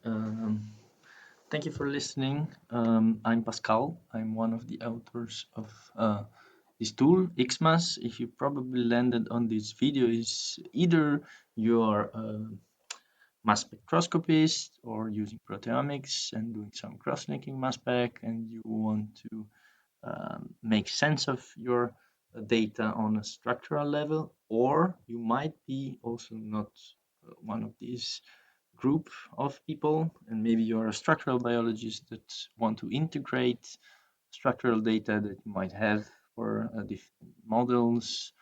Thank you for listening. I'm Pascal. I'm one of the authors of this tool, XMAS. If you probably landed on this video, is either you are a mass spectroscopist or using proteomics and doing some cross-linking mass spec, and you want to make sense of your data on a structural level, or you might be also not one of these group of people, and maybe you're a structural biologist that want to integrate structural data that you might have for different models,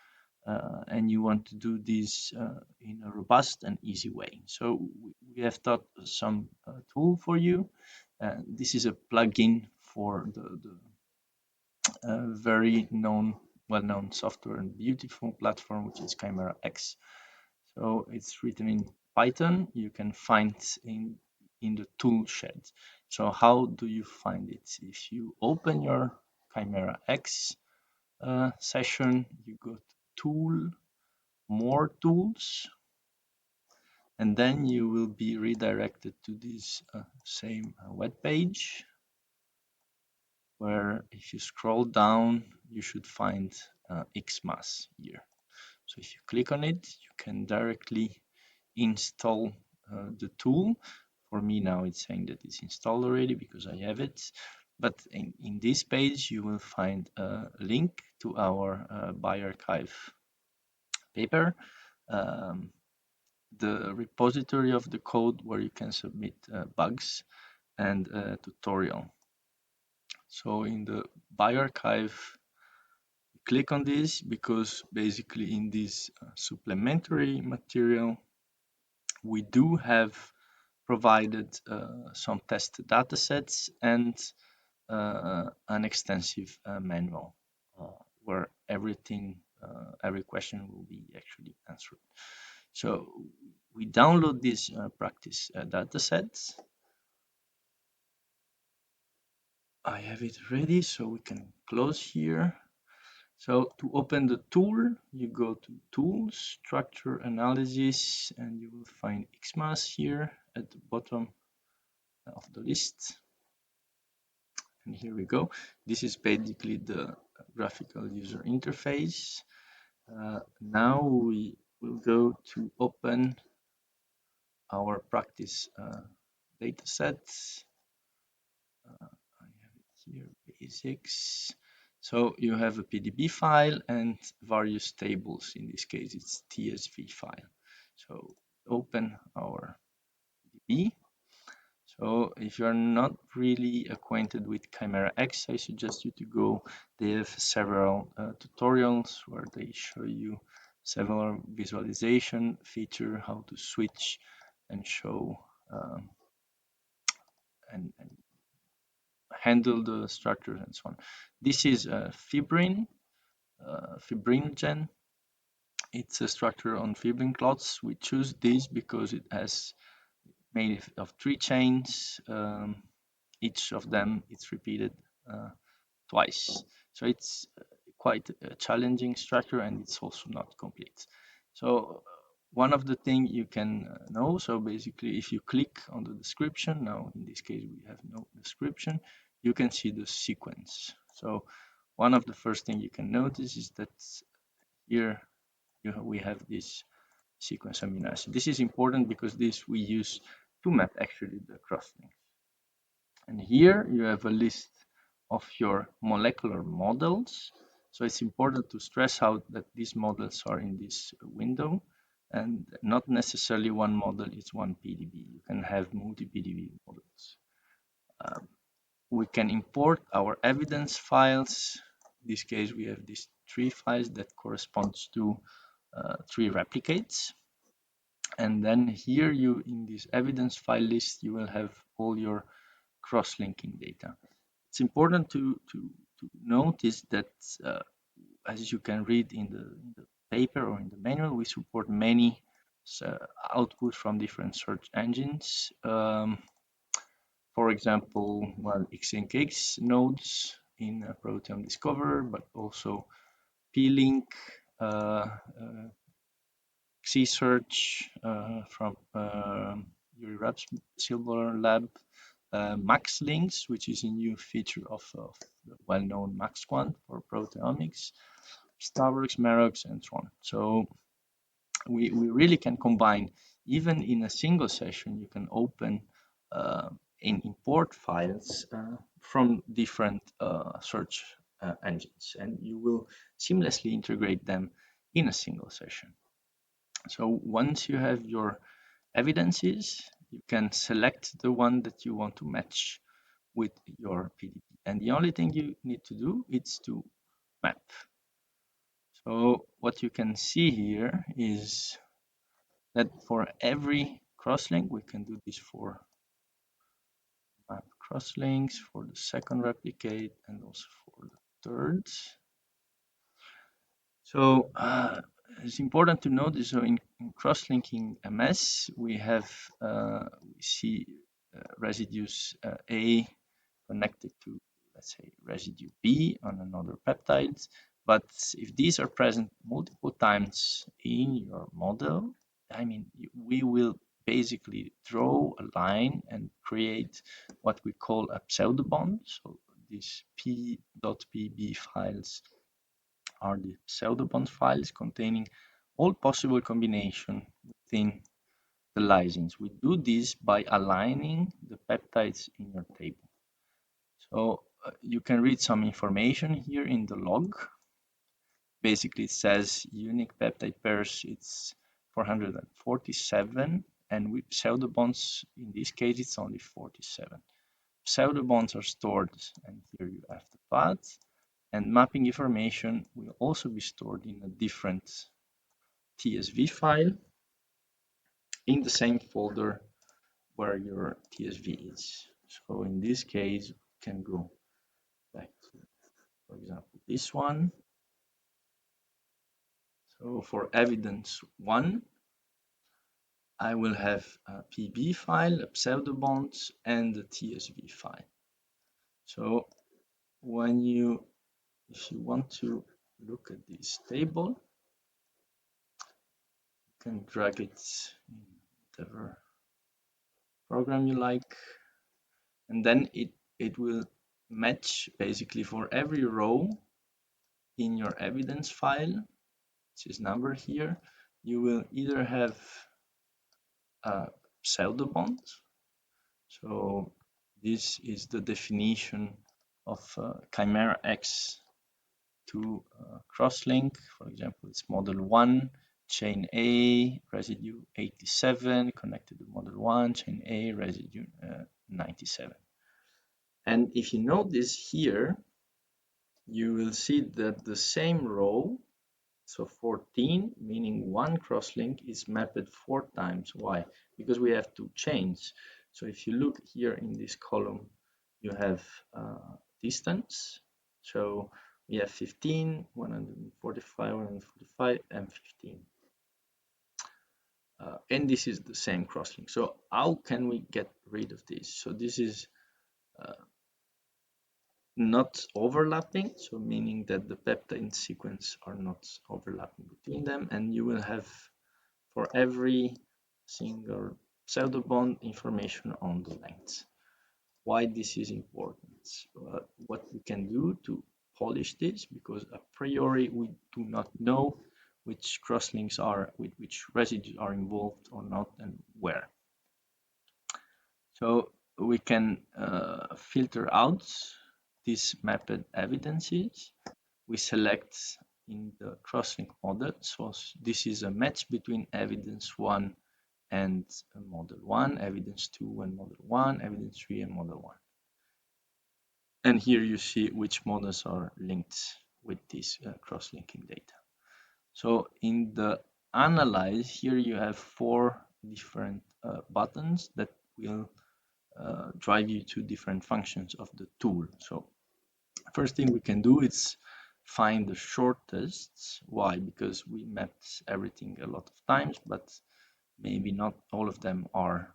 and you want to do this in a robust and easy way. So we have thought some tool for you. This is a plugin for the very well-known software and beautiful platform, which is ChimeraX. So it's written in Python. You can find in the tool shed. So how do you find it? If you open your ChimeraX session, you go to Tool, More Tools, and then you will be redirected to this same web page, where if you scroll down, you should find XMAS here. So if you click on it, you can directly install the tool. For me now it's saying that it's installed already because I have it. But in this page you will find a link to our bioRxiv paper, um, the repository of the code where you can submit bugs, and a tutorial. So in the bioRxiv, click on this because basically in this supplementary material we do have provided some test datasets and an extensive manual where every question will be actually answered. So we download these practice datasets. I have it ready, so we can close here. So to open the tool, you go to Tools, Structure Analysis, and you will find XMAS here at the bottom of the list. And here we go. This is basically the graphical user interface. Now we will go to open our practice data sets. I have it here, basics. So you have a PDB file and various tables. In this case, it's TSV file. So open our PDB. So if you're not really acquainted with ChimeraX, I suggest you to go. They have several tutorials where they show you several visualization feature, how to switch and show and handle the structures and so on. This is fibrinogen. It's a structure on fibrin clots. We choose this because it has made of 3 chains. Each of them is repeated twice. So it's quite a challenging structure, and it's also not complete. So one of the things you can know, so basically if you click on the description, now in this case we have no description, you can see the sequence. So one of the first things you can notice is that here we have this sequence amino acid. This is important because this we use to map actually the crosslinks. And here you have a list of your molecular models. So it's important to stress out that these models are in this window, and not necessarily one model is one PDB. You can have multi-PDB models. We can import our evidence files. In this case, we have these 3 files that corresponds to 3 replicates. And then here in this evidence file list, you will have all your cross-linking data. It's important to notice that as you can read in the paper or in the manual, we support many outputs from different search engines. For example, XNKX nodes in Proteome Discover, but also P-Link, Search from Yuri Silver Lab, Max Links, which is a new feature of the well-known MaxQuant for proteomics, Starbucks, XMAS, and so on. So we really can combine, even in a single session, you can open and import files from different search engines, and you will seamlessly integrate them in a single session. So once you have your evidences, you can select the one that you want to match with your PDB. And the only thing you need to do is to map. So what you can see here is that for every crosslink, we can do this for map crosslinks, for the second replicate, and also for the third. So it's important to note this. So in crosslinking MS, we have we see residues A connected to, let's say, residue B on another peptide. But if these are present multiple times in your model, I mean, we will basically draw a line and create what we call a pseudobond. So these p.pb files are the pseudobond files containing all possible combination within the lysines. We do this by aligning the peptides in your table. So you can read some information here in the log. Basically, it says unique peptide pairs, it's 447, and with pseudobonds, in this case, it's only 47. Pseudobonds are stored, and here you have the path, and mapping information will also be stored in a different TSV file in the same folder where your TSV is. So in this case, we can go back to, for example, this one. So for evidence 1, I will have a PB file, a pseudobond, and a TSV file. So if you want to look at this table, you can drag it in whatever program you like, and then it will match basically for every row in your evidence file, which is numbered here. You will either have a pseudobond. So this is the definition of ChimeraX to crosslink. For example, it's model 1, chain A, residue 87, connected to model 1, chain A, residue 97. And if you notice here, you will see that the same row, so 14, meaning one crosslink, is mapped 4 times. Why? Because we have 2 chains. So if you look here in this column, you have distance. So we have 15, 145, 145, and 15. And this is the same crosslink. So how can we get rid of this? So this is not overlapping, so meaning that the peptide sequence are not overlapping between them, and you will have for every single pseudobond information on the length. Why this is important? What we can do to polish this, because a priori we do not know which crosslinks are, with which residues are involved or not, and where. So we can filter out these mapped evidences. We select in the crosslink model. So this is a match between evidence 1 and model 1, evidence 2 and model 1, evidence 3 and model 1. And here you see which models are linked with this cross-linking data. So in the analyze, here you have 4 different buttons that will drive you to different functions of the tool. So first thing we can do is find the shortest. Why? Because we mapped everything a lot of times, but maybe not all of them are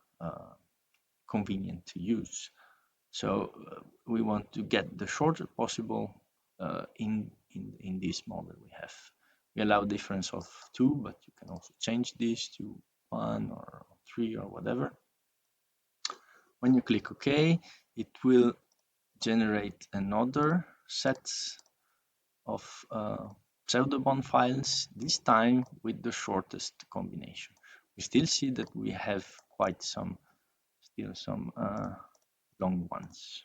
convenient to use. So we want to get the shortest possible in this model we have. We allow difference of 2, but you can also change this to 1 or 3 or whatever. When you click OK, it will generate another set of pseudobond files, this time with the shortest combination. We still see that we have quite some long ones.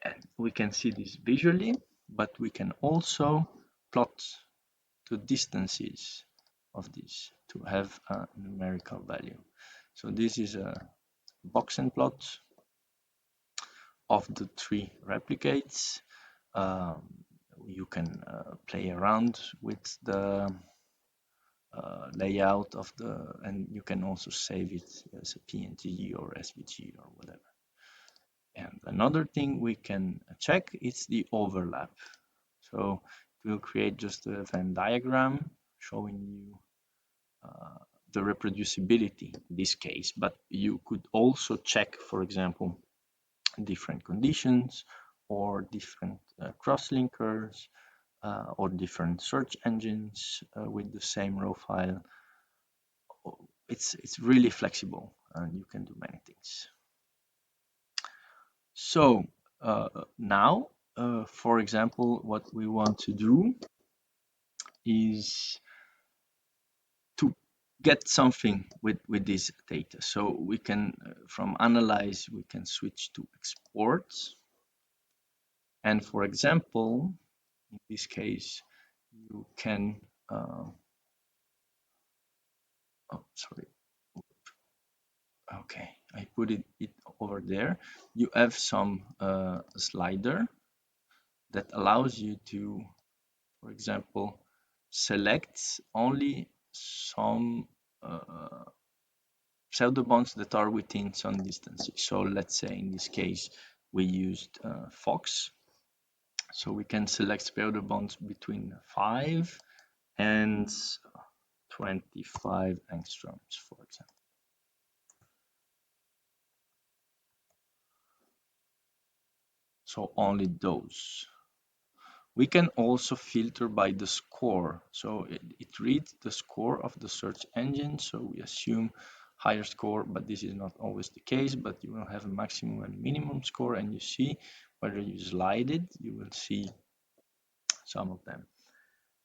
And we can see this visually, but we can also plot the distances of these to have a numerical value. So this is a box and plot of the 3 replicates. You can play around with the layout of and you can also save it as a PNG or SVG or whatever. And another thing we can check is the overlap. So it will create just a Venn diagram showing you the reproducibility in this case, but you could also check, for example, different conditions or different crosslinkers or different search engines with the same raw file. It's really flexible and you can do many things. So now, for example, what we want to do is to get something with this data. So we can, from analyze, we can switch to export. And for example, in this case, you can, oh, sorry. Okay, I put it over there. You have some slider that allows you to, for example, select only some pseudobonds that are within some distance. So let's say in this case we used Fox. So we can select pseudobonds between 5 and 25 angstroms, for example. So only those. We can also filter by the score. So it reads the score of the search engine. So we assume higher score, but this is not always the case, but you will have a maximum and minimum score, and you see whether you slide it, you will see some of them.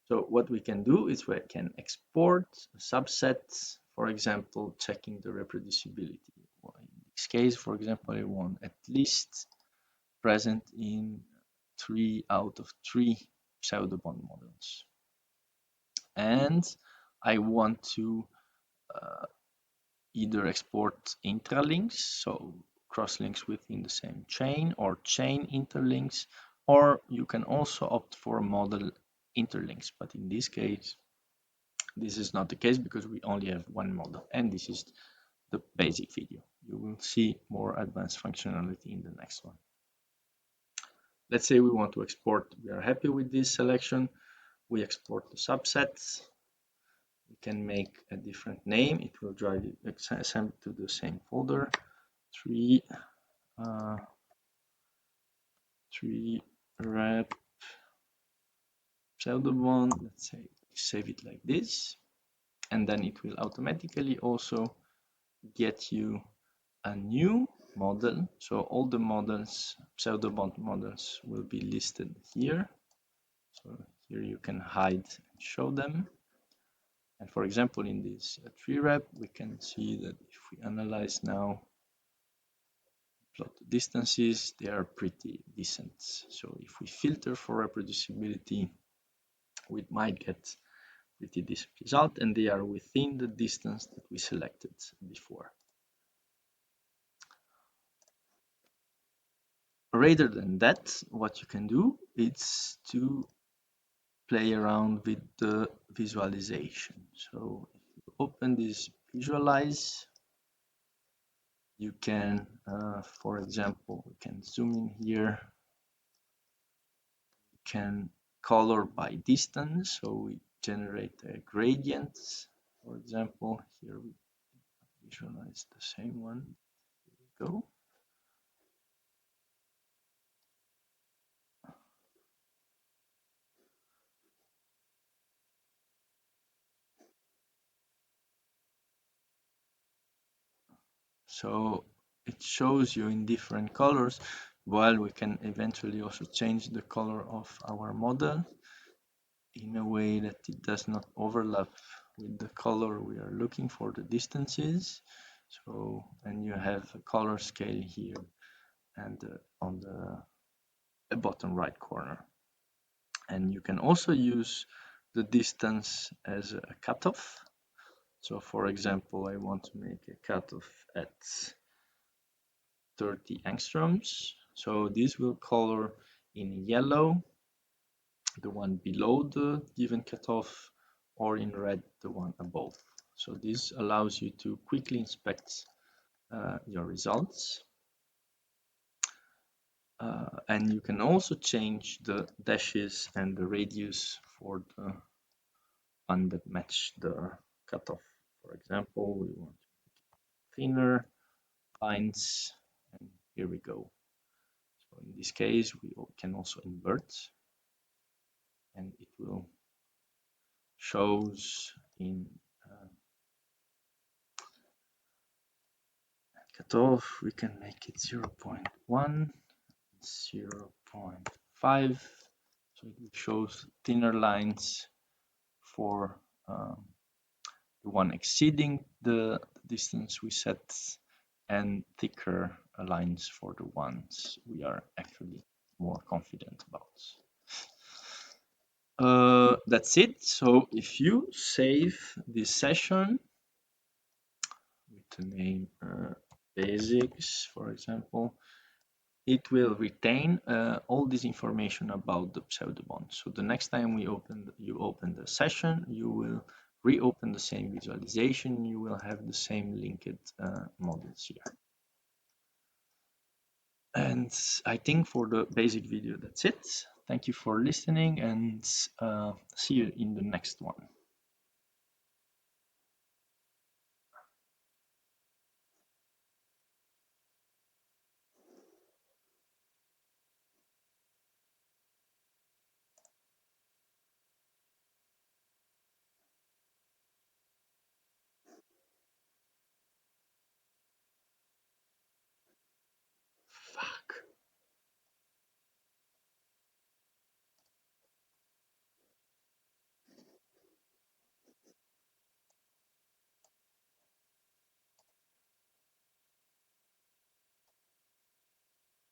So what we can do is we can export subsets, for example, checking the reproducibility. In this case, for example, I want at least present in 3 out of 3 pseudobond models. And I want to either export intralinks, so crosslinks within the same chain, or chain interlinks, or you can also opt for model interlinks. But in this case, this is not the case because we only have one model, and this is the basic video. You will see more advanced functionality in the next one. Let's say we want to export, we are happy with this selection, we export the subsets, we can make a different name, it will drive it send to the same folder, 3 rep pseudobond, let's say save it like this, and then it will automatically also get you a new model. So all the models, pseudobond models, will be listed here. So here you can hide and show them. And for example, in this 3 rep, we can see that if we analyze now, plot the distances, they are pretty decent. So if we filter for reproducibility, we might get pretty decent result, and they are within the distance that we selected before. Rather than that, what you can do is to play around with the visualization. So if you open this visualize, you can, for example, we can zoom in here, we can color by distance, so we generate a gradient. For example, here we visualize the same one. Here we go. So it shows you in different colors, while we can eventually also change the color of our model in a way that it does not overlap with the color we are looking for the distances. So, and you have a color scale here and on the bottom right corner. And you can also use the distance as a cutoff. So for example, I want to make a cutoff at 30 angstroms. So this will color in yellow the one below the given cutoff, or in red the one above. So this allows you to quickly inspect your results. And you can also change the dashes and the radius for the one that match the cutoff. For example, we want thinner lines, and here we go. So in this case, we can also invert, and it will shows in cutoff. We can make it 0.1, 0.5, so it shows thinner lines for the one exceeding the distance we set, and thicker lines for the ones we are actually more confident about. That's it. So if you save this session with the name basics, for example, it will retain all this information about the pseudobond. So the next time you open the session, you will reopen the same visualization. You will have the same linked models here. And I think for the basic video, that's it. Thank you for listening, and see you in the next one.